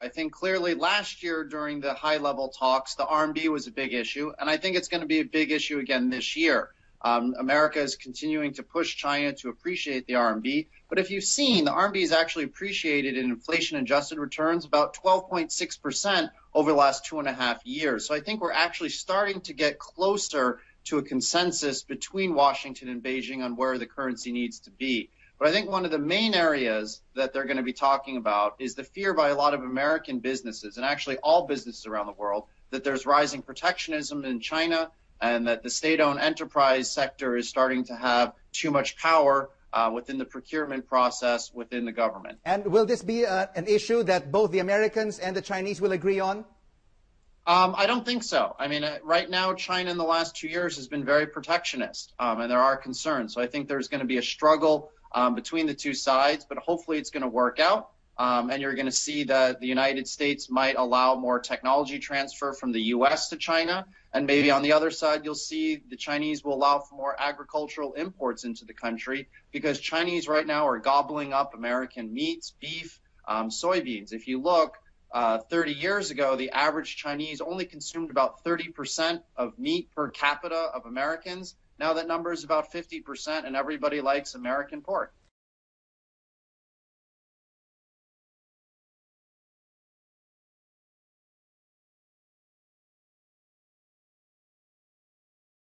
I think clearly last year during the high-level talks, the RMB was a big issue, and I think it's going to be a big issue again this year. America is continuing to push China to appreciate the RMB, but if you've seen, the RMB is actually appreciated in inflation-adjusted returns about 12.6% over the last 2.5 years. So I think we're actually starting to get closer to a consensus between Washington and Beijing on where the currency needs to be. But I think one of the main areas that they're going to be talking about is the fear by a lot of American businesses, and actually all businesses around the world, that there's rising protectionism in China and that the state-owned enterprise sector is starting to have too much power within the procurement process within the government. And will this be an issue that both the Americans and the Chinese will agree on? I don't think so. I mean, right now, China in the last 2 years has been very protectionist, and there are concerns. So I think there's going to be a struggle between the two sides, but hopefully it's going to work out. And you're going to see that the United States might allow more technology transfer from the U.S. to China. And maybe on the other side, you'll see the Chinese will allow for more agricultural imports into the country because Chinese right now are gobbling up American meats, beef, soybeans. If you look, 30 years ago, the average Chinese only consumed about 30% of meat per capita of Americans. Now that number is about 50%, and everybody likes American pork.